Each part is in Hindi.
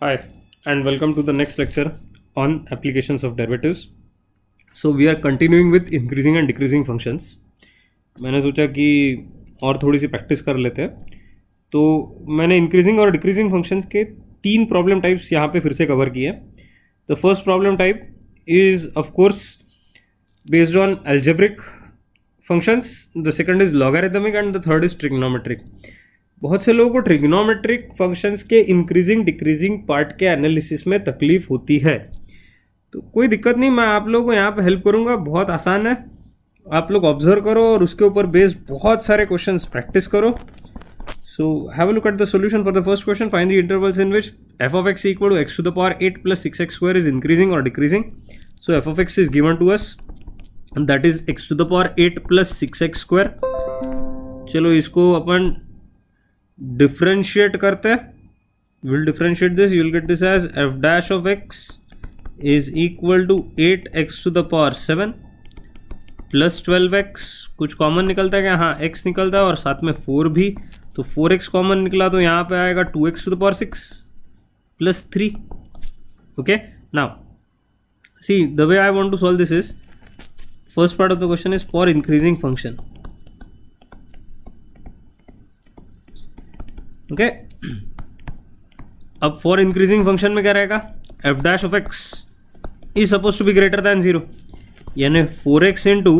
Hi, and welcome to the next lecture on applications of derivatives. So we are continuing with increasing and decreasing functions. मैंने सोचा कि और थोड़ी सी प्रैक्टिस कर लेते हैं, तो मैंने इंक्रीजिंग और डिक्रीजिंग फंक्शंस के 3 प्रॉब्लम टाइप्स यहाँ पे फिर से कवर किए. The first problem type is of course based on algebraic functions, the second is logarithmic and the third is trigonometric. बहुत से लोगों को ट्रिग्नोमेट्रिक फंक्शंस के इंक्रीजिंग डिक्रीजिंग पार्ट के एनालिसिस में तकलीफ होती है, तो कोई दिक्कत नहीं, मैं आप लोगों को यहाँ पे हेल्प करूँगा. बहुत आसान है, आप लोग ऑब्जर्व करो और उसके ऊपर बेस्ड बहुत सारे क्वेश्चंस प्रैक्टिस करो. So have a look at the solution for the first question. Find the intervals in which f of x equal to x to the power 8 plus 6x square is increasing or decreasing. So f of x is given to us, and that is x to the power 8 plus 6x square. चलो इसको अपन डिफ्रेंशिएट करते हैं. Will differentiate this, you will get this as F dash of x is equal to 8x to the power 7 plus 12x. कुछ कॉमन निकलता है क्या? हाँ, x निकलता है और साथ में 4 भी, तो 4x कॉमन निकला, तो यहाँ पे आएगा 2x to the power 6 plus 3. Okay, now see the way I want to solve this is, first part of the question is for increasing function. Okay, अब फॉर इंक्रीजिंग फंक्शन में क्या रहेगा? F dash of x is suppose to be greater than 0, यानी 4x into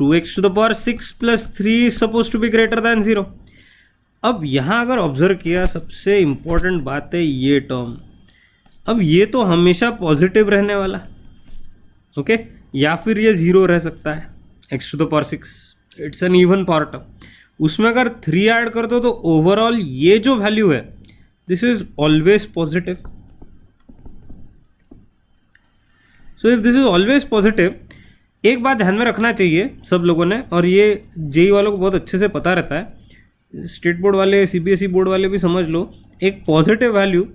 2x to the power 6 plus 3 is suppose to be greater than 0. अब यहाँ अगर ऑब्जर्व किया, सबसे इंपॉर्टेंट बात है ये टर्म. अब ये तो हमेशा पॉजिटिव रहने वाला, ओके, या फिर ये 0 रह सकता है. x to the power 6, it's an even part. उसमें अगर 3 ऐड कर दो तो ओवरऑल ये जो वैल्यू है, this is always positive. So if this is always positive, एक बात ध्यान में रखना चाहिए सब लोगों ने, और ये जेई वालों को बहुत अच्छे से पता रहता है, स्टेट बोर्ड वाले, सीबीएसई बोर्ड वाले भी समझ लो, एक पॉजिटिव वैल्यू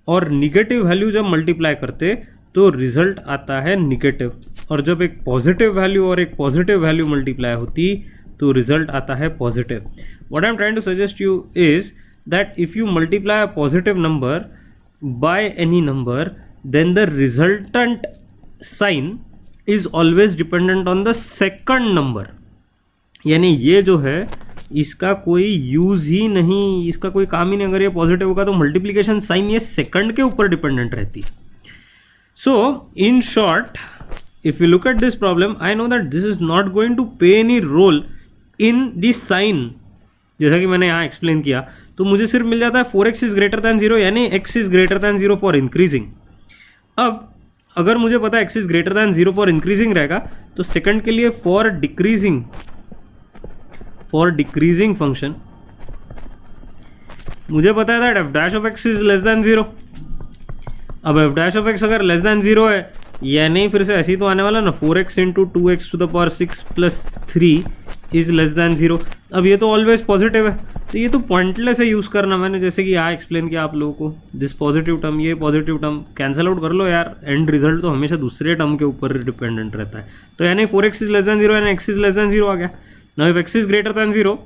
और निगेटिव वैल्यू जब मल्टीप्लाई करते तो रिजल्ट आता है निगेटिव, और जब एक पॉजिटिव वैल्यू और एक पॉजिटिव वैल्यू मल्टीप्लाई होती तो रिजल्ट आता है positive. What I am trying to suggest you is that if you multiply a positive number by any number, then the resultant sign is always dependent on the second number. यानी ये जो है, इसका कोई यूज ही नहीं, इसका कोई काम ही नहीं. अगर ये पॉजिटिव होगा तो मल्टीप्लिकेशन साइन ये सेकंड के ऊपर डिपेंडेंट रहती है. So in short, if you look at this problem, I know that this is not going to play any role in the sign. जैसा कि मैंने यहाँ एक्सप्लेन किया, तो मुझे सिर्फ मिल जाता है 4x इज ग्रेटर दैन 0, यानी x is greater than 0 for increasing. अब अगर मुझे पता है x is greater than 0 for increasing रहेगा, तो सेकंड के लिए फॉर डिक्रीजिंग फंक्शन मुझे पता है that F dash of x is less than 0. अब एफ डैश ऑफ एक्स अगर लेस दैन 0 है, यानी फिर से ऐसे ही तो आने वाला ना, 4x into 2x to the power 6 plus 3 is less than 0. अब ये तो ऑलवेज पॉजिटिव है, तो ये तो पॉइंटलेस है यूज़ करना. मैंने जैसे कि यहाँ एक्सप्लेन किया आप लोगों को, दिस पॉजिटिव टर्म, ये पॉजिटिव टर्म कैंसिल आउट कर लो यार, एंड रिजल्ट तो हमेशा दूसरे टर्म के ऊपर डिपेंडेंट रहता है. तो यानी 4x इज लेस दैन 0 यानी x इज लेस दैन 0 आ गया. Now if x is greater than 0,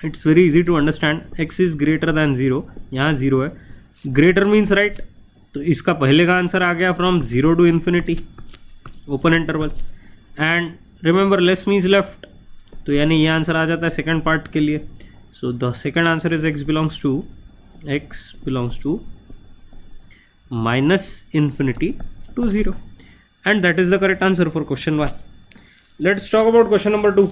it's very easy to understand. x is greater than 0, यहाँ 0 है, ग्रेटर मीन्स राइट, तो इसका पहले का आंसर आ गया from 0 to infinity, open interval, and remember less means left, तो यानी ये आंसर आ जाता है सेकंड पार्ट के लिए. So the second answer is x belongs to minus infinity to 0, and that is the correct answer for question 1. Let's talk about question number 2.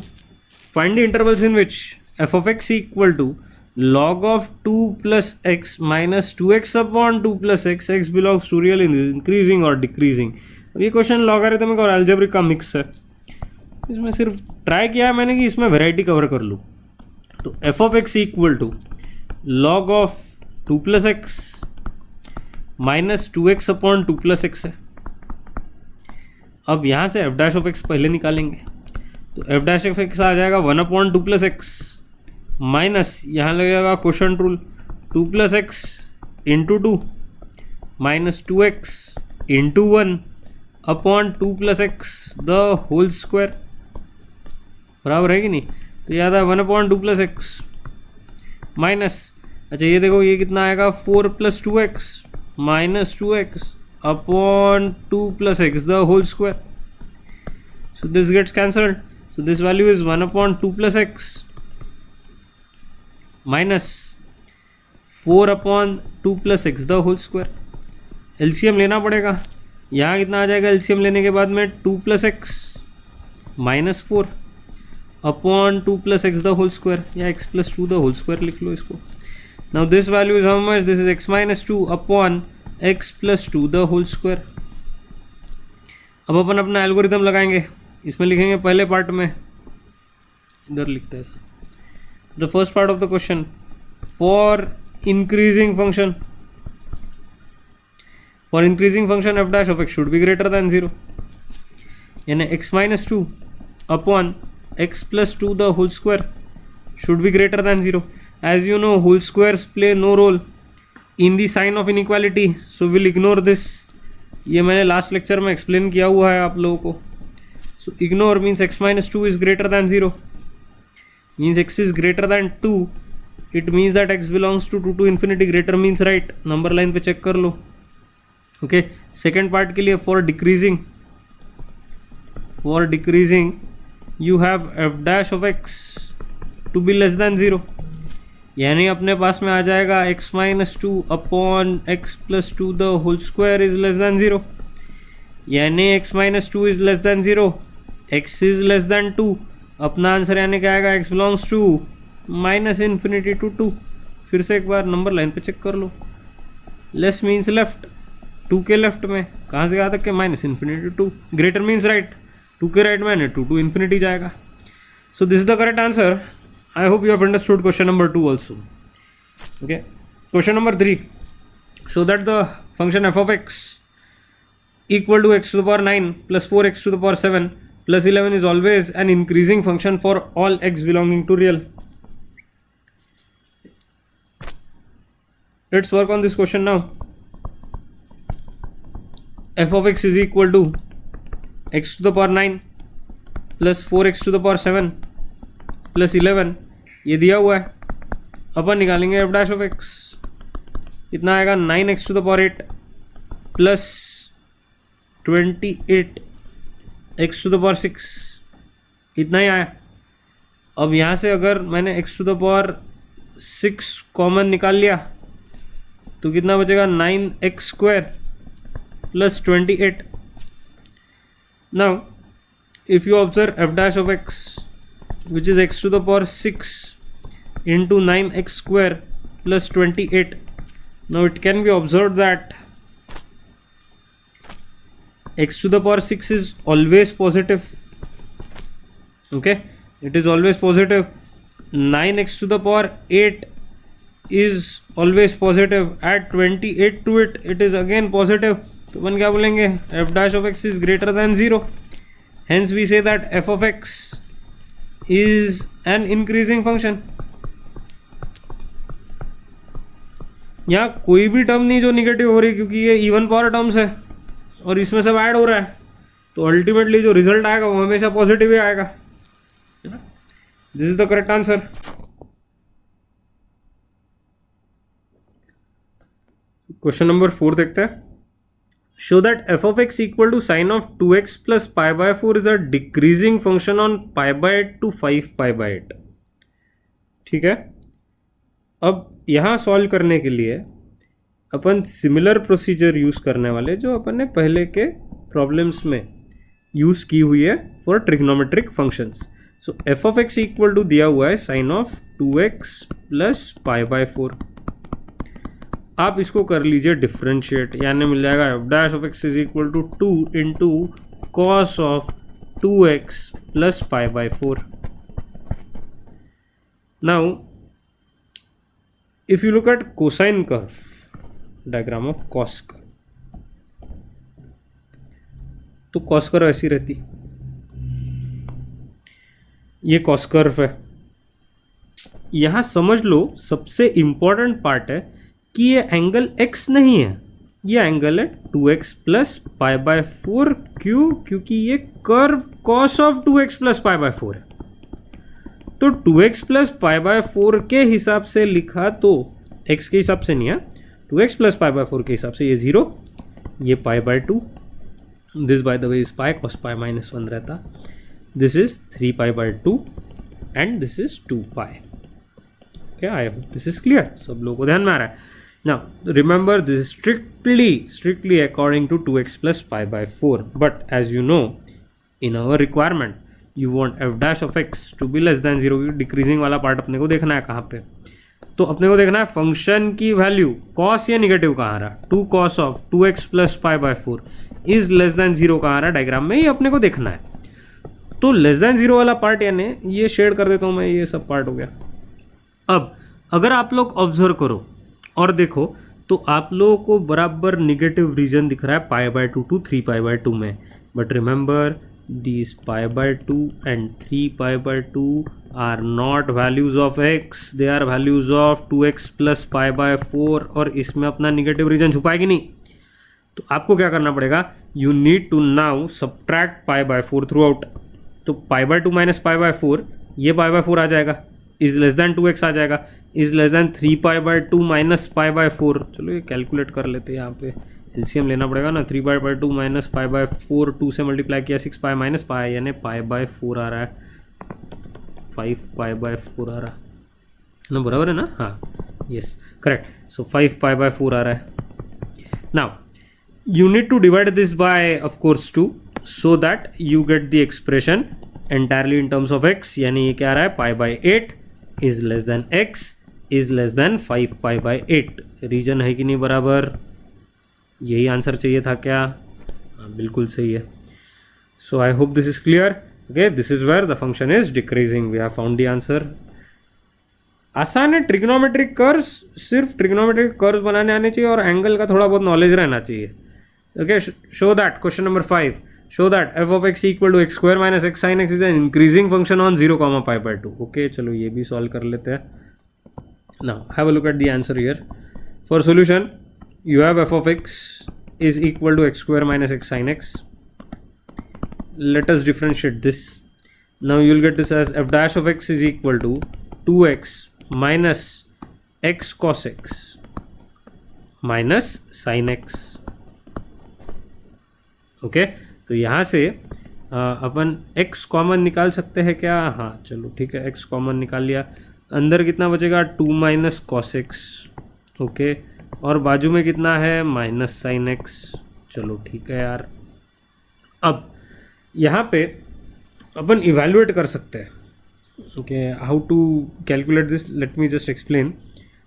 Find the intervals in which f of x equal to log of 2 plus x minus 2x upon 2 plus x, x belongs to real increasing or decreasing. अब ये क्वेश्चन लॉगरिथमिक और अलजेब्रिक का मिक्स है. इसमें सिर्फ ट्राई किया है मैंने कि इसमें वैरायटी कवर कर लूँ. तो f of x equal to log of 2 plus x minus 2x upon 2 plus x है. अब यहाँ से f डैश ऑफ x पहले निकालेंगे, तो f डैश ऑफ x आ जाएगा 1 अपॉन 2 plus x माइनस, यहाँ लगेगा quotient rule, 2 plus X into 2 minus 2x into 1 upon 2 plus X the whole square, बराबर है कि नहीं. तो याद है 1 अपॉन 2 प्लस एक्स माइनस, अच्छा ये देखो ये कितना आएगा 4 plus 2x minus 2x upon 2 plus x the whole square. So this gets cancelled. So this value is 1 upon 2 plus x minus 4 upon 2 plus x the whole square. LCM लेना पड़ेगा. यहाँ कितना आ जाएगा LCM लेने के बाद में 2 plus x minus 4 upon 2 plus x the whole square या x plus 2 the whole square लिख लो इसको. Now this value is how much? This is x minus 2 upon x plus 2 the whole square. अब अपन अपना एल्गोरिथम लगाएंगे. इसमें लिखेंगे पहले पार्ट में, इधर लिखते हैं ऐसा, the first part of the question, for increasing function F dash of X should be greater than 0, यानी x minus 2 upon x plus 2 the whole square should be greater than 0. As you know whole squares play no role in the sign of inequality, so will ignore this. ये मैंने लास्ट लेक्चर में एक्सप्लेन किया हुआ है आप लोगों को. So ignore means x minus 2 is greater than 0, means x is greater than 2, it means that x belongs to 2 to infinity. greater means right, number line पे चेक कर लो. ओके, सेकेंड पार्ट के लिए for decreasing you have f dash of x to be less than 0, यानी अपने पास में आ जाएगा x minus 2 upon x plus 2 the whole square is less than 0, यानी x minus 2 is less than 0, x is less than 2. अपना आंसर यानी क्या आएगा? x belongs to minus infinity to 2. फिर से एक बार नंबर लाइन पे चेक कर लो. लेस मीन्स लेफ्ट, 2 के लेफ्ट में कहाँ से कहाँ तक के? Minus infinity 2. Greater means right, 2 के राइट में 2 टू इन्फिनिटी जाएगा. सो this is the correct answer. I hope you have understood question number 2 also. Okay, question number 3. Show that the function F of x equal to x to the power 9 plus 4x to the power 7 plus 11 is always an increasing function for all x belonging to real. Let's work on this question now. F of x is equal to x to the power 9 plus 4x to the power 7 plus 11, ये दिया हुआ है. अपन निकालेंगे f dash of x. कितना आएगा? 9x to the power 8 plus 28 x to the power 6, इतना ही आया. अब यहाँ से अगर मैंने x to the power 6 common निकाल लिया तो कितना बचेगा? 9x square plus 28. Now if you observe f dash of x which is x to the power 6 into 9x square plus 28, now it can be observed that x to the power 6 is always positive. Okay, it is always positive. 9x to the power 8 is always positive. Add 28 to it, it is again positive. तो अपन क्या बोलेंगे? f dash of x is greater than 0. Hence we say that f of x is an increasing function. यहाँ कोई भी टर्म नहीं जो निगेटिव हो रही, क्योंकि ये इवन पावर टर्म्स है और इसमें सब ऐड हो रहा है, तो अल्टीमेटली जो रिजल्ट आएगा वो हमेशा पॉजिटिव ही आएगा, है ना. This is the correct answer. Question number 4 देखते हैं. Show that F of x equal to sine of 2x plus pi by 4 is a decreasing function on pi by 8 to 5 pi by 8. ठीक है, अब यहाँ सॉल्व करने के लिए अपन सिमिलर प्रोसीजर यूज़ करने वाले जो अपन ने पहले के प्रॉब्लम्स में यूज़ की हुई है for trigonometric functions. So F of x equal to दिया हुआ है sine of 2x plus pi by 4. आप इसको कर लीजिए डिफ्रेंशिएट, यानी मिल जाएगा F dash of x is equal to 2 into cos of 2x plus pi by 4. Now if you look at cosine curve, diagram of cos curve, तो कॉस कर्व ऐसी रहती. ये कॉस कर्व है. यहां समझ लो सबसे इंपॉर्टेंट पार्ट है कि ये एंगल x नहीं है, ये एंगल है 2x प्लस पाई बाय 4. क्यों? क्योंकि ये curve cos of 2x plus pi by 4 है. तो 2x प्लस पाई बाय 4 के हिसाब से लिखा, तो x के हिसाब से नहीं है, 2x प्लस पाई बाय 4 के हिसाब से ये 0, ये पाई by 2, this by the way is pi, cos pi minus 1 रहता, this is 3 pi by 2 and this is 2 pi. Okay, I hope this is clear. सब लोगों को ध्यान में आ रहा है। Now remember this is strictly according to 2x plus pi by 4. But as you know, in our requirement, you want f dash of x to be less than 0. Decreasing वाला पार्ट अपने को देखना है कहाँ पे, तो अपने को देखना है फंक्शन की वैल्यू कॉस या निगेटिव कहाँ आ रहा, 2 cos of 2x plus pi by 4 is less then 0 कहाँ आ रहा डायग्राम में, ये अपने को देखना है। तो लेस देन 0 वाला पार्ट यानी ये शेड कर देता हूँ मैं, ये सब पार्ट हो गया। अब अगर आप लोग ऑब्जर्व करो और देखो तो आप लोगों को बराबर निगेटिव रीजन दिख रहा है pi by 2 to 3 pi by 2 में, but remember these pi by 2 and 3 pi by 2 are not values of x, they are values of 2x plus pi by 4, और इसमें अपना निगेटिव रीजन छुपाएगी नहीं। तो आपको क्या करना पड़ेगा, you need to now subtract pi by 4 throughout। तो pi by 2 minus pi by 4, ये pi by 4 आ जाएगा, इज लेस दैन 2x आ जाएगा, is less then 3 pi by 2 minus pi by 4। चलो ये कैलकुलेट कर लेते हैं, यहाँ पे एलसीएम लेना पड़ेगा ना, 3 pi by 2 minus pi by 4, 2 से मल्टीप्लाई किया 6 पाई माइनस पाई, यानी पाई बाय 4 आ रहा है, 5 पाई बाय 4 आ रहा है ना, बराबर है ना, हाँ yes correct. So 5 pi by 4 आ रहा है। Now you need to divide this by of course 2 so that you get the expression entirely in terms of x, यानी ये क्या आ रहा है, pi by 8 is less than x is less than 5 pi by 8। Reason है कि नहीं बराबर, यही आंसर चाहिए था क्या, हाँ बिल्कुल सही है। So I hope this is clear. Okay, this is where the function is decreasing, we have found the answer. आसान है, ट्रिग्नोमेट्रिक कर्व्स, सिर्फ ट्रिग्नोमेट्रिक कर्व्स बनाने आने चाहिए और एंगल का थोड़ा बहुत नॉलेज रहना चाहिए। Okay, show that question number 5, show that f of x equal to x square minus x sin x is an increasing function on 0 comma pi by 2। okay, चलो ये भी सॉल्व कर लेते हैं। now have a look at the answer here। for solution you have f of x is equal to x square minus x sin x। let us differentiate this। now you will get this as f dash of x is equal to 2x minus x cos x minus sin x। Okay, तो यहाँ से अपन x कॉमन निकाल सकते हैं क्या, हाँ चलो ठीक है, x कॉमन निकाल लिया, अंदर कितना बचेगा 2 माइनस कॉस एक्स। ओके, और बाजू में कितना है माइनस साइन एक्स। चलो ठीक है यार, अब यहाँ पे अपन इवैल्यूएट कर सकते हैं। Okay, how to calculate this, let me just explain.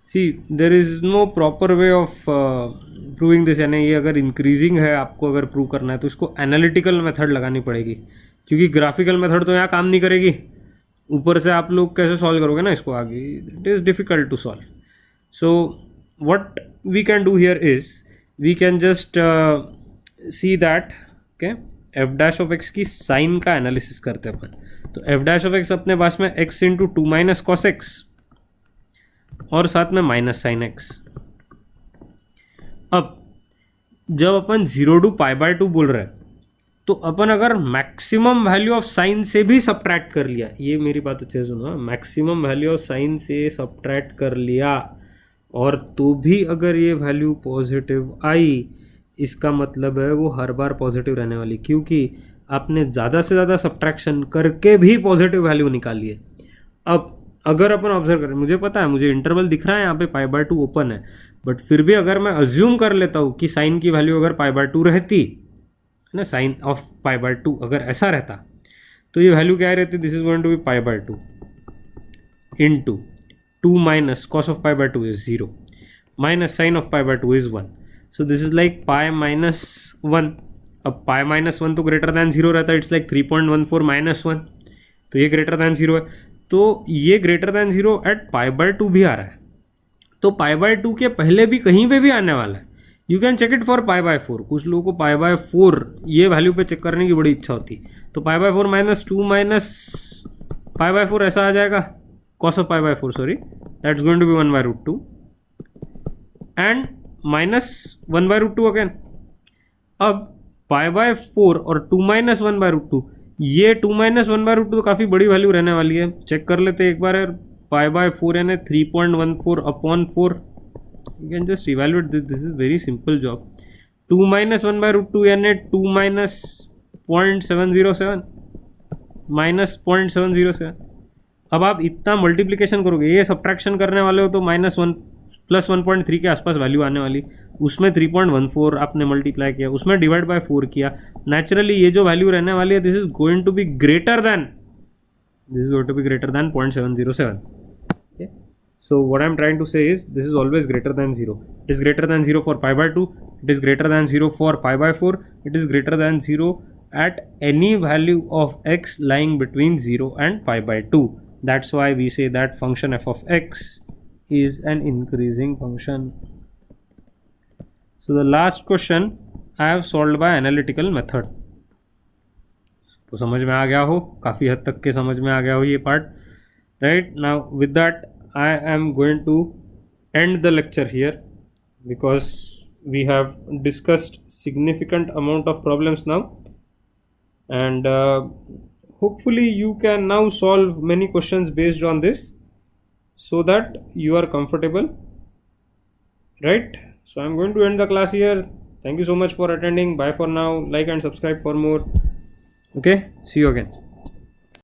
See there is no proper way of proving this, यानी ये अगर इंक्रीजिंग है आपको अगर प्रूव करना है तो इसको एनालिटिकल मेथड लगानी पड़ेगी, क्योंकि ग्राफिकल मेथड तो यहाँ काम नहीं करेगी। ऊपर से आप लोग कैसे सॉल्व करोगे ना इसको आगे, it is difficult to solve. So what we can do here is we can just see that okay F dash of x की साइन का एनालिसिस करते हैं अपन। तो एफ डैश ऑफ एक्स अपने पास में x into 2 minus cos x और साथ में माइनस साइन एक्स। अब जब अपन 0 टू पाई बाय 2 बोल रहे हैं तो अपन अगर मैक्सिमम वैल्यू ऑफ साइन से भी सब्ट्रैक्ट कर लिया, ये मेरी बात अच्छे से सुनो, मैक्सिमम वैल्यू ऑफ साइन से सब्ट्रैक्ट कर लिया और तो भी अगर ये वैल्यू पॉजिटिव आई, इसका मतलब है वो हर बार पॉजिटिव रहने वाली, क्योंकि आपने ज़्यादा से ज़्यादा सब्ट्रैक्शन करके भी पॉजिटिव वैल्यू निकाली है। अब अगर अपन ऑब्जर्व करें, मुझे पता है, मुझे इंटरवल दिख रहा है यहाँ पे पाई बाय 2 ओपन है, बट फिर भी अगर मैं अज्यूम कर लेता हूँ कि साइन की वैल्यू अगर पाई बाय 2 रहती है ना, साइन ऑफ पाई बाय 2 अगर ऐसा रहता तो ये वैल्यू क्या रहती, this is going to be pi by 2 into 2 minus cos of pi by 2 is 0 minus sine of pi by 2 is 1। So this is like pi minus 1। अब पाई माइनस 1 तो ग्रेटर दैन 0 रहता है, इट्स लाइक 3.14 माइनस 1, तो ये ग्रेटर दैन 0 है, तो ये greater than 0 at pi by 2 भी आ रहा है, तो पाई बाय 2 के पहले भी कहीं पे भी आने वाला है। You can check it for pi by 4। कुछ लोगों को पाई बाय 4 ये वैल्यू पे चेक करने की बड़ी इच्छा होती, तो pi by 4 minus 2 minus pi by 4 ऐसा आ जाएगा, cos of pi by 4 sorry, that's going to be 1 by root 2 and minus 1 by root 2 again. अब पाई बाय 4 और 2 माइनस 1 बाय रूट 2, ये 2 माइनस 1 बाय रूट 2 तो काफ़ी बड़ी वैल्यू रहने वाली है, चेक कर लेते एक बार यार। पाई बाय 4 यानी 3.14 upon 4, you can just evaluate this. This is very simple job. 2 minus 1 by root 2 n है 2 minus 0.707 minus 0.707. अब आप इतना मल्टीप्लिकेशन करोगे, ये सब्ट्रैक्शन करने वाले हो तो माइनस वन प्लस 1.3 के आसपास वैल्यू आने वाली, उसमें 3.14 आपने मल्टीप्लाई किया, उसमें डिवाइड बाय 4 किया, नेचुरली ये जो वैल्यू रहने वाली है this is going to be greater than 0.707. Okay, so what I'm trying to say is this is always greater than 0. It is greater than 0 for pi by 2, it is greater than 0 for pi by 4, it is greater than 0 at any value of x lying between 0 and pi by 2. That's why we say that function f of x is an increasing function. So the last question I have solved by analytical method. तो समझ में आ गया हो, काफ़ी हद तक के समझ में आ गया हो ये part, right. Now with that I am going to end the lecture here because we have discussed significant amount of problems now, and hopefully you can now solve many questions based on this so that you are comfortable, right. So I'm going to end the class here. Thank you so much for attending. Bye for now. Like and subscribe for more. Okay, see you again.